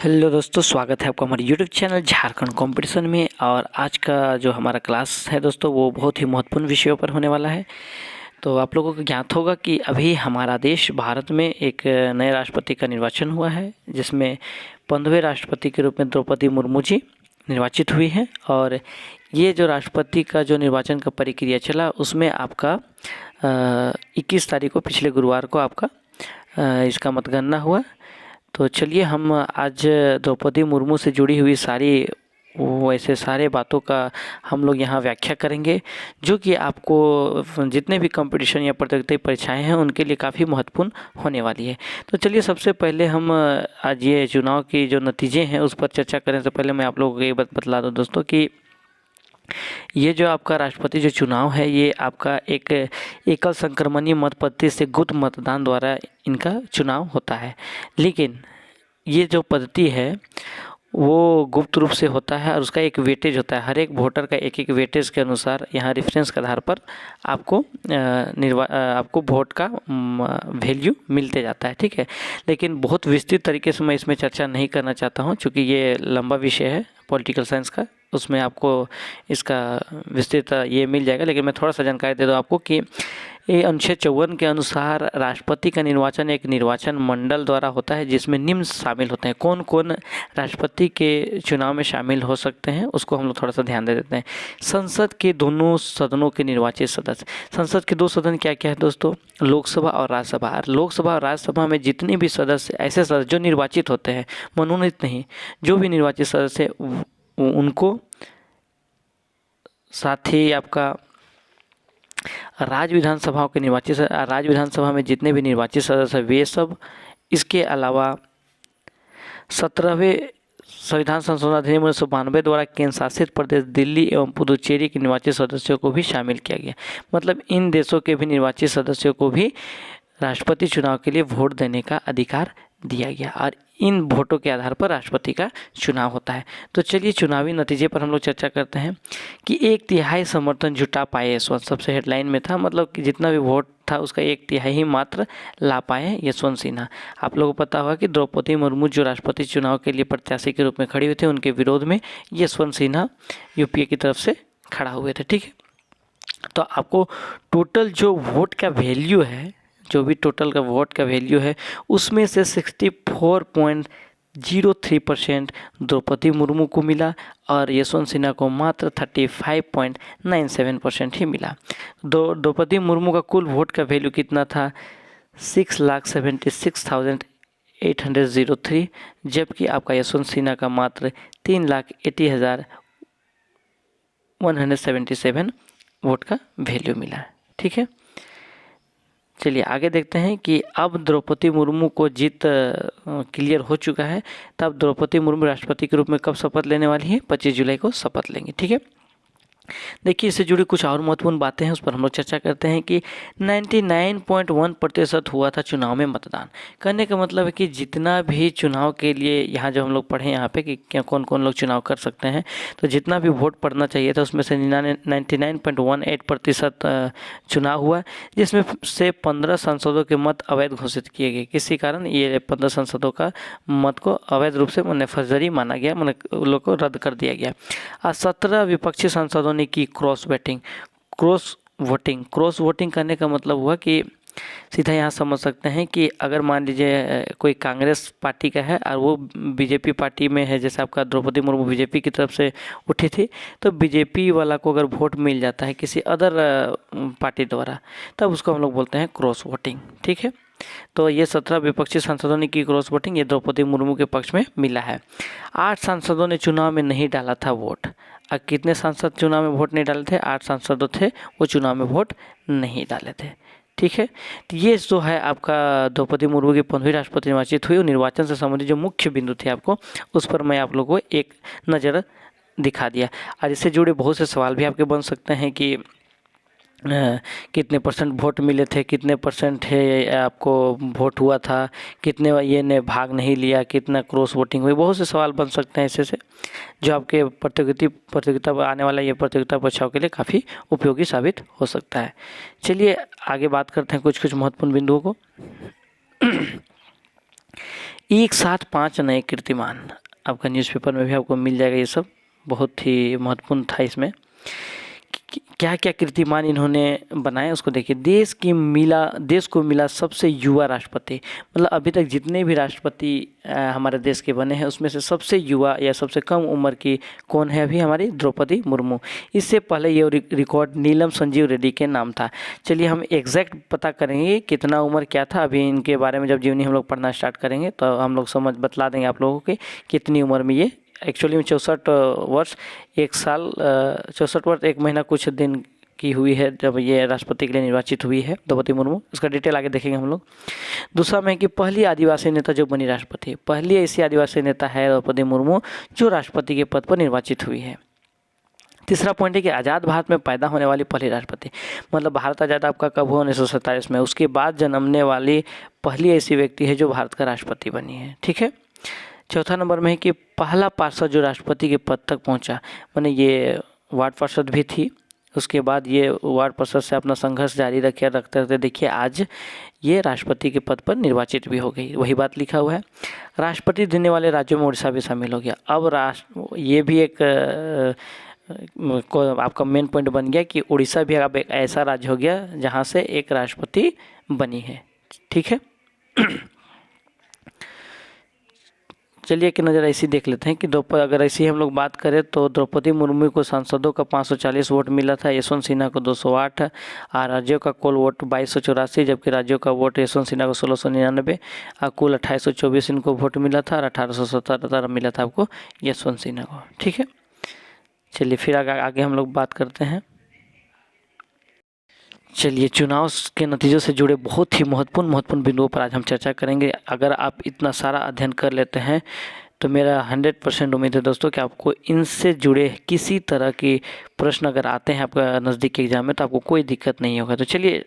Hello दोस्तों, स्वागत है आपका हमारे यूट्यूब चैनल झारखंड कंपटीशन में। और आज का जो हमारा क्लास है दोस्तों, वो बहुत ही महत्वपूर्ण विषयों पर होने वाला है। तो आप लोगों को ज्ञात होगा कि अभी हमारा देश भारत में एक नए राष्ट्रपति का निर्वाचन हुआ है, जिसमें 15वें राष्ट्रपति के रूप में द्रौपदी मुर्मू जी निर्वाचित हुई हैं। और ये जो राष्ट्रपति का जो निर्वाचन का प्रक्रिया चला, उसमें आपका 21 तारीख को, पिछले गुरुवार को आपका इसका मतगणना हुआ। तो चलिए हम आज द्रौपदी मुर्मू से जुड़ी हुई सारे बातों का हम लोग यहाँ व्याख्या करेंगे, जो कि आपको जितने भी कंपटीशन या प्रतियोगिता परीक्षाएं हैं उनके लिए काफ़ी महत्वपूर्ण होने वाली है। तो चलिए सबसे पहले हम आज ये चुनाव की जो नतीजे हैं उस पर चर्चा करें। तो पहले मैं आप लोगों को ये बतला दूँ दोस्तों कि ये जो आपका राष्ट्रपति जो चुनाव है, ये आपका एक एकल संक्रमणीय मत पद्धति से गुप्त मतदान द्वारा इनका चुनाव होता है। लेकिन ये जो पद्धति है वो गुप्त रूप से होता है और उसका एक वेटेज होता है। हर एक वोटर का एक एक वेटेज के अनुसार यहाँ रेफरेंस के आधार पर आपको वोट का वैल्यू मिलते जाता है, ठीक है। लेकिन बहुत विस्तृत तरीके से मैं इसमें चर्चा नहीं करना चाहता हूँ, क्योंकि ये लंबा विषय है पॉलिटिकल साइंस का, उसमें आपको इसका विस्तृत ये मिल जाएगा। लेकिन मैं थोड़ा सा जानकारी दे दूँ आपको कि ये अनुच्छेद 54 के अनुसार राष्ट्रपति का निर्वाचन एक निर्वाचन मंडल द्वारा होता है, जिसमें निम्न शामिल होते हैं। कौन कौन राष्ट्रपति के चुनाव में शामिल हो सकते हैं उसको हम लोग थोड़ा सा ध्यान दे देते हैं। संसद के दोनों सदनों के निर्वाचित सदस्य। संसद के दो सदन क्या क्या है दोस्तों? लोकसभा और राज्यसभा। लोकसभा और राज्यसभा में जितने भी सदस्य, ऐसे सदस्य जो निर्वाचित होते हैं, मनोनीत नहीं, जो भी निर्वाचित सदस्य उनको, साथ ही आपका राज्य विधानसभाओं के राज्य विधानसभा में जितने भी निर्वाचित सदस्य वे सब, इसके अलावा 17वें संविधान संशोधन अधिनियम 1992 द्वारा केंद्र शासित प्रदेश दिल्ली एवं पुदुचेरी के निर्वाचित सदस्यों को भी शामिल किया गया। मतलब इन देशों के भी निर्वाचित सदस्यों को भी राष्ट्रपति चुनाव के लिए वोट देने का अधिकार दिया गया और इन वोटों के आधार पर राष्ट्रपति का चुनाव होता है। तो चलिए चुनावी नतीजे पर हम लोग चर्चा करते हैं कि 1/3 समर्थन जुटा पाए यशवंत, सबसे हेडलाइन में था, मतलब कि जितना भी वोट था उसका 1/3 ही मात्र ला पाए यशवंत सिन्हा। आप लोगों को पता होगा कि द्रौपदी मुर्मू जो राष्ट्रपति चुनाव के लिए प्रत्याशी के रूप में खड़ी हुई थे, उनके विरोध में यशवंत सिन्हा यूपीए की तरफ से खड़ा हुए थे, ठीक है। तो आपको टोटल जो वोट का वैल्यू है, जो भी टोटल का वोट का वैल्यू है, उसमें से 64.03% द्रौपदी मुर्मू को मिला और यशवंत सिन्हा को मात्र 35.97% ही मिला। द्रौपदी मुर्मू का कुल वोट का वैल्यू कितना था? 6,76,803, जबकि आपका यशवंत सिन्हा का मात्र 3,80,177 वोट का वैल्यू मिला, ठीक है। चलिए आगे देखते हैं कि अब द्रौपदी मुर्मू को जीत क्लियर हो चुका है, तब द्रौपदी मुर्मू राष्ट्रपति के रूप में कब शपथ लेने वाली है? 25 जुलाई को शपथ लेंगे, ठीक है। देखिए इससे जुड़ी कुछ और महत्वपूर्ण बातें हैं, उस पर हम लोग चर्चा करते हैं कि 99.1% हुआ था चुनाव में मतदान। कहने का मतलब है कि जितना भी चुनाव के लिए यहाँ जो हम लोग पढ़े यहाँ पे कि क्या कौन कौन लोग चुनाव कर सकते हैं, तो जितना भी वोट पड़ना चाहिए था उसमें से 99.18% चुनाव हुआ, जिसमें से 15 सांसदों के मत अवैध घोषित किए गए। किसी कारण ये 15 सांसदों का मत को अवैध रूप से फर्जी माना गया, उन लोग को रद्द कर दिया गया। 17 विपक्षी सांसदों ने की क्रॉस वोटिंग करने का मतलब हुआ कि सीधा यहाँ समझ सकते हैं कि अगर मान लीजिए कोई कांग्रेस पार्टी का है और वो बीजेपी पार्टी में है, जैसे आपका द्रौपदी मुर्मू बीजेपी की तरफ से उठी थी, तो बीजेपी वाला को अगर वोट मिल जाता है किसी अदर पार्टी द्वारा, तब उसको हम लोग बोलते हैं क्रॉस वोटिंग, ठीक है। तो ये 17 विपक्षी सांसदों ने की क्रॉस वोटिंग, ये द्रौपदी मुर्मू के पक्ष में मिला है। 8 सांसदों ने चुनाव में नहीं डाला था वोट। अब कितने सांसद चुनाव में वोट नहीं डाले थे? 8 सांसदों थे, वो चुनाव में वोट नहीं डाले थे, ठीक है। तो ये जो है आपका द्रौपदी मुर्मू की 15वीं राष्ट्रपति निर्वाचित हुई। निर्वाचन से संबंधित जो मुख्य बिंदु थे आपको, उस पर मैं आप लोगों को एक नज़र दिखा दिया। और इससे जुड़े बहुत से सवाल भी आपके बन सकते हैं कि कितने परसेंट वोट मिले थे, कितने परसेंट है आपको वोट हुआ था, कितने ये ने भाग नहीं लिया, कितना क्रॉस वोटिंग हुई, बहुत से सवाल बन सकते हैं ऐसे से, जो आपके प्रतियोगिता पर आने वाला ये प्रतियोगिता परीक्षाओं के लिए काफ़ी उपयोगी साबित हो सकता है। चलिए आगे बात करते हैं कुछ महत्वपूर्ण बिंदुओं को। एक साथ 5 नए कीर्तिमान, आपका न्यूज़पेपर में भी आपको मिल जाएगा ये सब, बहुत ही महत्वपूर्ण था इसमें। क्या क्या कीर्तिमान इन्होंने बनाए उसको देखिए। देश को मिला सबसे युवा राष्ट्रपति, मतलब अभी तक जितने भी राष्ट्रपति हमारे देश के बने हैं उसमें से सबसे युवा या सबसे कम उम्र की कौन है? अभी हमारी द्रौपदी मुर्मू। इससे पहले ये रिकॉर्ड नीलम संजीव रेड्डी के नाम था। चलिए हम एग्जैक्ट पता करेंगे कितना उम्र क्या था। अभी इनके बारे में जब जीवनी हम लोग पढ़ना स्टार्ट करेंगे तो हम लोग बतला देंगे आप लोगों के कितनी उम्र में ये एक्चुअली में 64 वर्ष 1 साल 64 वर्ष 1 महीना कुछ दिन की हुई है जब ये राष्ट्रपति के लिए निर्वाचित हुई है द्रौपदी मुर्मू। उसका डिटेल आगे देखेंगे हम लोग। दूसरा में कि पहली आदिवासी नेता जो बनी राष्ट्रपति, पहली ऐसी आदिवासी नेता है द्रौपदी मुर्मू जो राष्ट्रपति के पद पर निर्वाचित हुई है। तीसरा पॉइंट है कि आज़ाद भारत में पैदा होने वाली पहली राष्ट्रपति, मतलब भारत आज़ाद आपका कब हुआ? 1947 में। उसके बाद जन्मने वाली पहली ऐसी व्यक्ति है जो भारत का राष्ट्रपति बनी है। ठीक है। चौथा नंबर में है कि पहला पार्षद जो राष्ट्रपति के पद तक पहुंचा, माने ये वार्ड पार्षद भी थी, उसके बाद ये वार्ड पार्षद से अपना संघर्ष जारी रखते रखते देखिए आज ये राष्ट्रपति के पद पर निर्वाचित भी हो गई। वही बात लिखा हुआ है। राष्ट्रपति देने वाले राज्यों में उड़ीसा भी शामिल हो गया। अब ये भी एक आपका मेन पॉइंट बन गया कि उड़ीसा भी अब एक ऐसा राज्य हो गया जहाँ से एक राष्ट्रपति बनी है। ठीक है। चलिए एक नज़र ऐसी देख लेते हैं कि अगर ऐसी हम लोग बात करें तो द्रौपदी मुर्मू को सांसदों का 540 वोट मिला था, यशवंत सिन्हा को 208 और राज्यों का कुल वोट 2284, जबकि राज्यों का वोट यशवंत सिन्हा को 1699 और कुल 2824 इनको वोट मिला था और 1877 मिला था आपको यशवंत सिन्हा को। ठीक है। चलिए फिर आगे हम लोग बात करते हैं। चलिए चुनाव के नतीजों से जुड़े बहुत ही महत्वपूर्ण बिंदुओं पर आज हम चर्चा करेंगे। अगर आप इतना सारा अध्ययन कर लेते हैं तो मेरा 100% उम्मीद है दोस्तों कि आपको इनसे जुड़े किसी तरह के प्रश्न अगर आते हैं आपका नज़दीक के एग्जाम में तो आपको कोई दिक्कत नहीं होगा। तो चलिए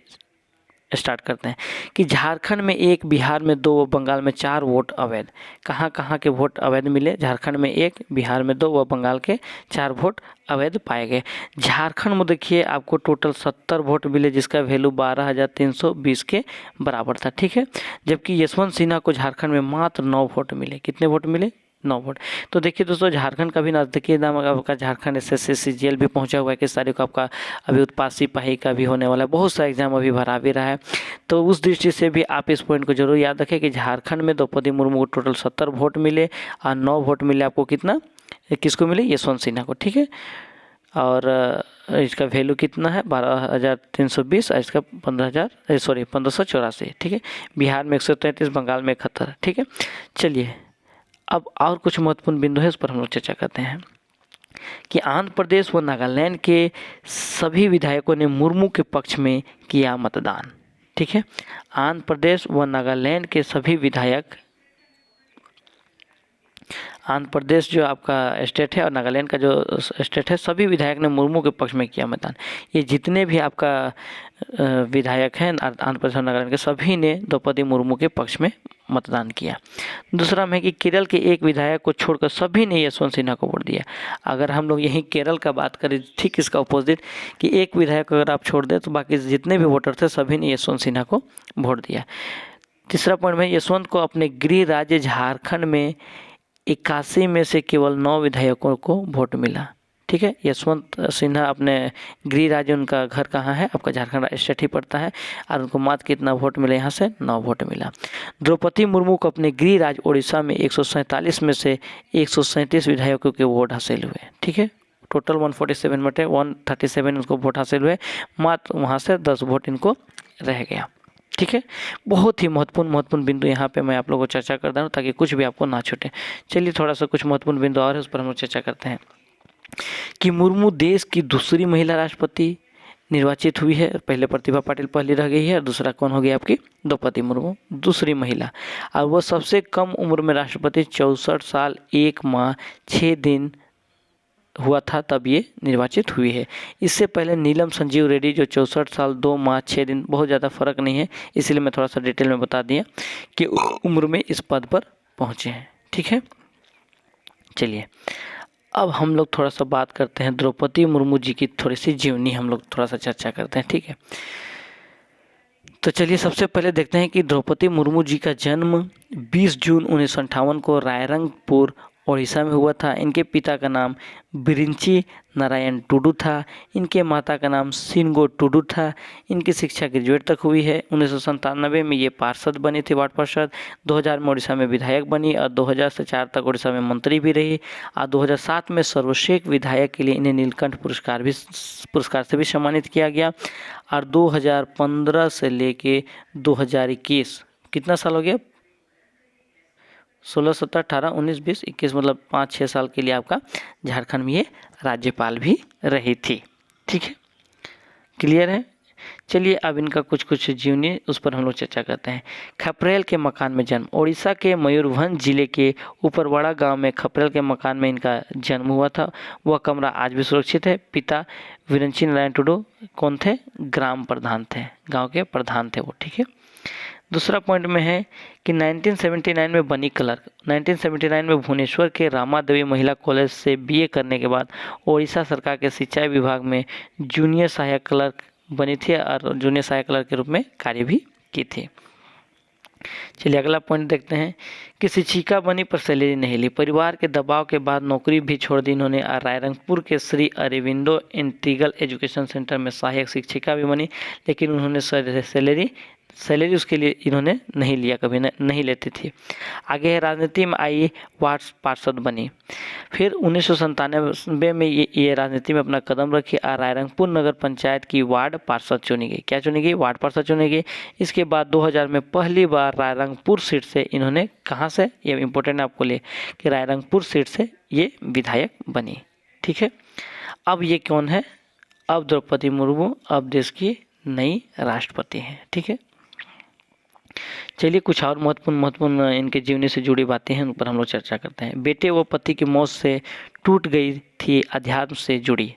स्टार्ट करते हैं कि झारखंड में 1, बिहार में 2 व बंगाल में 4 वोट अवैध। कहाँ कहाँ के वोट अवैध मिले? झारखंड में 1, बिहार में 2 व बंगाल के 4 वोट अवैध पाए गए। झारखंड में देखिए आपको टोटल 70 वोट मिले जिसका वैल्यू 12,320 के बराबर था। ठीक है। जबकि यशवंत सिन्हा को झारखंड में मात्र 9 वोट मिले। कितने वोट मिले? 9 वोट। तो देखिए दोस्तों झारखंड का भी नज़दीकी नाम आपका झारखंड SSC CGL भी पहुंचा हुआ है। किस तारीख को आपका अभी उत्पाद सिपाही का भी होने वाला है, बहुत सा एग्जाम अभी भरा भी रहा है। तो उस दृष्टि से भी आप इस पॉइंट को जरूर याद रखें कि झारखंड में द्रौपदी मुर्मू को टोटल 70 वोट मिले और 9 वोट मिले आपको कितना? किसको मिले? यशवंत सिन्हा को। ठीक है। और इसका वैल्यू कितना है? 12,320 और इसका 1584। ठीक है। बिहार में 133, बंगाल में 71। ठीक है। चलिए अब और कुछ महत्वपूर्ण बिंदु है उस पर हम लोग चर्चा करते हैं कि आंध्र प्रदेश व नागालैंड के सभी विधायकों ने मुर्मू के पक्ष में किया मतदान। ठीक है। आंध्र प्रदेश व नागालैंड के सभी विधायक, आंध्र प्रदेश जो आपका स्टेट है और नागालैंड का जो स्टेट है, सभी विधायक ने मुर्मू के पक्ष में किया मतदान। ये जितने भी आपका विधायक हैं आंध्र प्रदेश और नागालैंड के, सभी ने द्रौपदी मुर्मू के पक्ष में मतदान किया। दूसरा में कि केरल के एक विधायक को छोड़कर सभी ने यशवंत सिन्हा को वोट दिया। अगर हम लोग यहीं केरल का बात करें, ठीक इसका अपोजिट कि एक विधायक अगर आप छोड़ दें तो बाकी जितने भी वोटर थे सभी ने यशवंत सिन्हा को वोट दिया। तीसरा पॉइंट में यशवंत को अपने गृह राज्य झारखंड में 81 में से केवल 9 विधायकों को वोट मिला। ठीक है। यशवंत सिन्हा अपने गृह राज्य, उनका घर कहाँ है? आपका झारखंड स्टेट ही पड़ता है और उनको मात्र कितना वोट मिले? यहाँ से 9 वोट मिला। द्रौपदी मुर्मू को अपने गृह राज्य उड़ीसा में 147 में से 137 विधायकों के वोट हासिल हुए। ठीक है। टोटल 147 में 137 उनको वोट हासिल हुए, मात्र वहाँ से 10 वोट इनको रह गया। ठीक है। बहुत ही महत्वपूर्ण बिंदु यहाँ पे मैं आप लोगों को चर्चा कर रहा हूँ ताकि कुछ भी आपको ना छूटे। चलिए थोड़ा सा कुछ महत्वपूर्ण बिंदु और है उस पर हम लोग चर्चा करते हैं कि मुर्मू देश की दूसरी महिला राष्ट्रपति निर्वाचित हुई है। पहले प्रतिभा पाटिल पहली रह गई है और दूसरा कौन हो गया? आपकी द्रौपदी मुर्मू, दूसरी महिला। और वह सबसे कम उम्र में राष्ट्रपति 64 साल 1 माह 6 दिन हुआ था तब ये निर्वाचित हुई है। इससे पहले नीलम संजीव रेड्डी जो 64 साल 2 माह 6 दिन, बहुत ज़्यादा फर्क नहीं है, इसलिए मैं थोड़ा सा डिटेल में बता दिया कि उम्र में इस पद पर पहुँचे हैं। ठीक है। चलिए अब हम लोग थोड़ा सा बात करते हैं द्रौपदी मुर्मू जी की, थोड़ी सी जीवनी हम लोग थोड़ा सा चर्चा करते हैं। ठीक है। तो चलिए सबसे पहले देखते हैं कि द्रौपदी मुर्मू जी का जन्म 20 जून 1958 को रायरंगपुर उड़ीसा में हुआ था। इनके पिता का नाम बिरिंची नारायण टुडू था। इनके माता का नाम सिनगो टुडू था। इनकी शिक्षा ग्रेजुएट तक हुई है। 1997 में ये पार्षद बनी थी, वार्ड पार्षद। 2000 में उड़ीसा में विधायक बनी और 2000 से 4 तक उड़ीसा में मंत्री भी रही। और 2007 में सर्वश्रेष्ठ विधायक के लिए इन्हें नीलकंठ पुरस्कार से भी सम्मानित किया गया। और 2015 से लेके 2021 कितना साल हो गया, 16, 17, 18, 19, 20, 21 मतलब 5-6 साल के लिए आपका झारखंड में ये राज्यपाल भी रही थी। ठीक है, क्लियर है। चलिए अब इनका कुछ जीवनी उस पर हम लोग चर्चा करते हैं। खपरेल के मकान में जन्म। उड़ीसा के मयूरभंज जिले के ऊपरवाड़ा गांव में खपरेल के मकान में इनका जन्म हुआ था। वह कमरा आज भी सुरक्षित है। पिता विरंची नारायण टुडू कौन थे, ग्राम प्रधान थे, गांव के प्रधान थे वो। ठीक है, दूसरा पॉइंट में है कि 1979 में बनी क्लर्क। 1979 में भुवनेश्वर के रामा देवी महिला कॉलेज से बीए करने के बाद ओडिशा सरकार के सिंचाई विभाग में जूनियर सहायक क्लर्क बनी थी और जूनियर सहायक क्लर्क के रूप में कार्य भी की थी। चलिए अगला पॉइंट देखते हैं कि शिक्षिका बनी पर सैलरी नहीं ली। परिवार के दबाव के बाद नौकरी भी छोड़ दी इन्होंने। रायरंगपुर के Shri Aurobindo integral education centre में सहायक शिक्षिका भी बनी, लेकिन उन्होंने सैलरी उसके लिए इन्होंने नहीं लिया, कभी नहीं लेती थी। आगे राजनीति में आई, वार्ड पार्षद बनी। फिर 1997 में ये राजनीति में अपना कदम रखी और रायरंगपुर नगर पंचायत की वार्ड पार्षद चुनी गई। क्या चुनी गई, वार्ड पार्षद चुनी गई। इसके बाद 2000 में पहली बार रायरंगपुर सीट से इन्होंने, कहाँ से, ये इम्पोर्टेंट है आपको लिए, कि रायरंगपुर सीट से ये विधायक बनी। ठीक है, अब ये कौन है, अब द्रौपदी मुर्मू अब देश की नई राष्ट्रपति हैं। ठीक है, चलिए कुछ और महत्वपूर्ण इनके जीवनी से जुड़ी बातें हैं, उन पर हम लोग चर्चा करते हैं। बेटे व पति की मौत से टूट गई थी अध्यात्म से जुड़ी।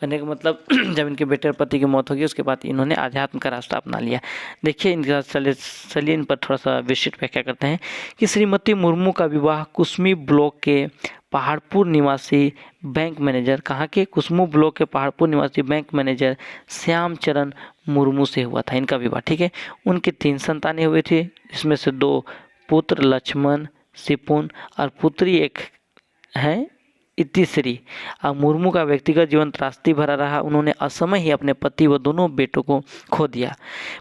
कहने का मतलब जब इनके बेटे और पति की मौत होगी उसके बाद इन्होंने अध्यात्म का रास्ता अपना लिया। देखिए इनका चलिए इन पर थोड़ा सा विस्तृत व्याख्या करते हैं कि श्रीमती मुर्मू का विवाह कुसमी ब्लॉक के पहाड़पुर निवासी बैंक मैनेजर, कहाँ के, कुसमू ब्लॉक के पहाड़पुर निवासी बैंक मैनेजर श्याम चरण मुर्मू से हुआ था इनका विवाह। ठीक है, उनकी 3 संतानें हुई थी, इसमें से 2 पुत्र लक्ष्मण सिपुन और पुत्री एक है इतिश्री। मुर्मू का व्यक्तिगत जीवन त्रासदी भरा रहा। उन्होंने असमय ही अपने पति व दोनों बेटों को खो दिया।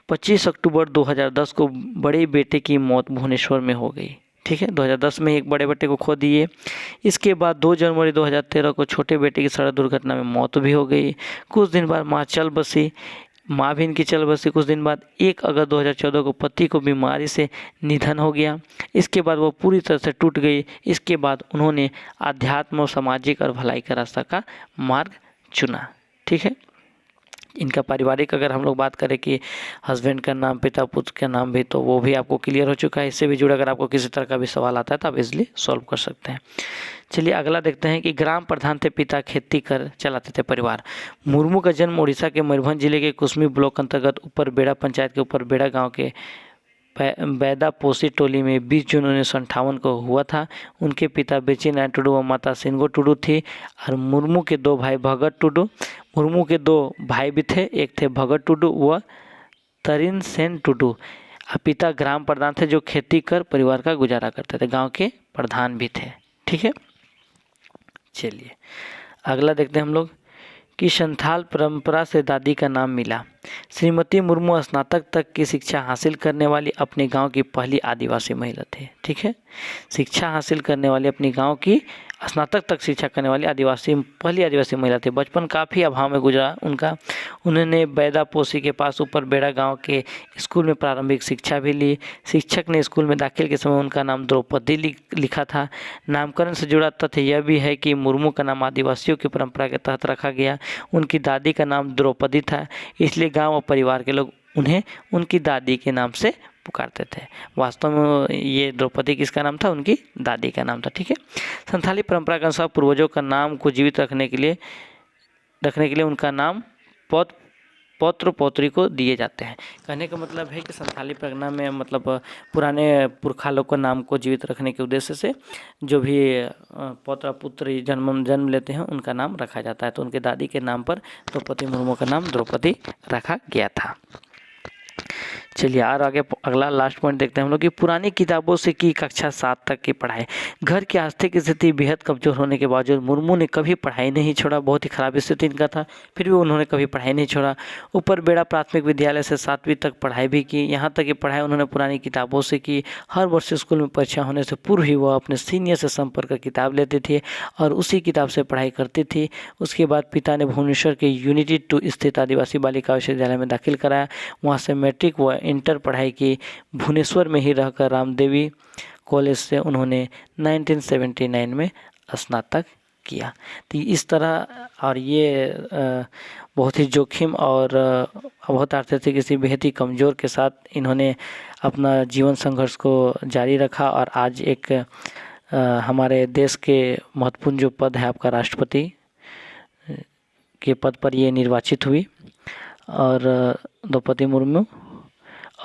25 अक्टूबर 2010 को बड़े बेटे की मौत भुवनेश्वर में हो गई। ठीक है, 2010 में एक बड़े बेटे को खो दिए। इसके बाद 2 जनवरी 2013 को छोटे बेटे की सड़क दुर्घटना में मौत भी हो गई। कुछ दिन बाद माँ भी इनकी चल बसी। कुछ दिन बाद 1 अगस्त 2014 को पति को बीमारी से निधन हो गया। इसके बाद वो पूरी तरह से टूट गई। इसके बाद उन्होंने आध्यात्म, सामाजिक और भलाई का रास्ता का मार्ग चुना। ठीक है, इनका पारिवारिक अगर हम लोग बात करें कि हस्बैंड का नाम, पिता पुत्र का नाम भी, तो वो भी आपको क्लियर हो चुका है। इससे भी जुड़े अगर आपको किसी तरह का भी सवाल आता है तो आप इजीली सॉल्व कर सकते हैं। चलिए अगला देखते हैं कि ग्राम प्रधान थे, पिता खेती कर चलाते थे परिवार। मुर्मू का जन्म उड़ीसा के मयूरभंज जिले के कुसमी ब्लॉक अंतर्गत ऊपर बेड़ा पंचायत के ऊपर बेड़ा गाँव के बैदा पोसी टोली में 20 जून 1958 को हुआ था। उनके पिता बेची नारायण टुडू व माता सिनगो टुडू थी। और मुर्मू के 2 भाई भगत टुडू, मुर्मू के 2 भाई भी थे, एक थे भगत टुडू व तरिन सेन टुडू। पिता ग्राम प्रधान थे जो खेती कर परिवार का गुजारा करते थे, गांव के प्रधान भी थे। ठीक है, चलिए अगला देखते हैं हम लोग कि संथाल परंपरा से दादी का नाम मिला। श्रीमती मुर्मू स्नातक तक की शिक्षा हासिल करने वाली अपने गांव की पहली आदिवासी महिला थी। ठीक है, शिक्षा हासिल करने वाली अपनी गांव की स्नातक तक शिक्षा करने वाली पहली आदिवासी महिला थी। बचपन काफ़ी अभाव में गुजरा उनका। उन्होंने बैदा पोसी के पास ऊपर बेड़ा गांव के स्कूल में प्रारंभिक शिक्षा भी ली। शिक्षक ने स्कूल में दाखिल के समय उनका नाम द्रौपदी लिखा था। नामकरण से जुड़ा तथ्य यह भी है कि मुर्मू का नाम आदिवासियों की परंपरा के तहत रखा गया। उनकी दादी का नाम द्रौपदी था, इसलिए गाँव और परिवार के लोग उन्हें उनकी दादी के नाम से पुकारते थे। वास्तव में ये द्रौपदी किसका नाम था, उनकी दादी का नाम था। ठीक है, संथाली परंपरा के अनुसार पूर्वजों का नाम को जीवित रखने के लिए उनका नाम पौत्र पौत्री को दिए जाते हैं। कहने का मतलब है कि संथाली परगना में मतलब पुराने पुरखा लोग का नाम को जीवित रखने के उद्देश्य से जो भी पौत्र पुत्री जन्म लेते हैं उनका नाम रखा जाता है। तो उनके दादी के नाम पर द्रौपदी मुर्मू का नाम द्रौपदी रखा गया था। चलिए और आगे अगला लास्ट पॉइंट देखते हैं हम लोग कि पुरानी किताबों से की कक्षा 7 तक की पढ़ाई। घर की आर्थिक स्थिति बेहद कमज़ोर होने के बावजूद मुर्मू ने कभी पढ़ाई नहीं छोड़ा। बहुत ही ख़राब स्थिति इनका था, फिर भी उन्होंने कभी पढ़ाई नहीं छोड़ा। ऊपर बेड़ा प्राथमिक विद्यालय से 7वीं तक पढ़ाई भी की। यहाँ तक कि पढ़ाई उन्होंने पुरानी किताबों से की। हर वर्ष स्कूल में परीक्षा होने से पूर्व ही वह अपने सीनियर से संपर्क कर किताब लेती थी और उसी किताब से पढ़ाई करती थी। उसके बाद पिता ने भुवनेश्वर के यूनिटी 2 स्थित आदिवासी बालिका विश्वविद्यालय में दाखिल कराया। वहाँ से मैट्रिक व इंटर पढ़ाई की। भुवनेश्वर में ही रहकर रामदेवी कॉलेज से उन्होंने 1979 में स्नातक किया। तो इस तरह और ये बहुत ही जोखिम और बहुत आर्थिक स्थिति बेहद ही कमज़ोर के साथ इन्होंने अपना जीवन संघर्ष को जारी रखा और आज एक हमारे देश के महत्वपूर्ण जो पद है आपका राष्ट्रपति के पद पर ये निर्वाचित हुई। और द्रौपदी मुर्मू,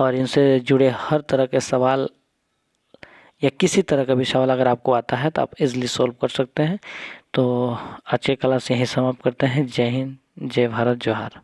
और इनसे जुड़े हर तरह के सवाल या किसी तरह का भी सवाल अगर आपको आता है तो आप इजीली सॉल्व कर सकते हैं। तो आज के क्लास यहीं समाप्त करते हैं। जय हिंद, जय भारत, जोहार।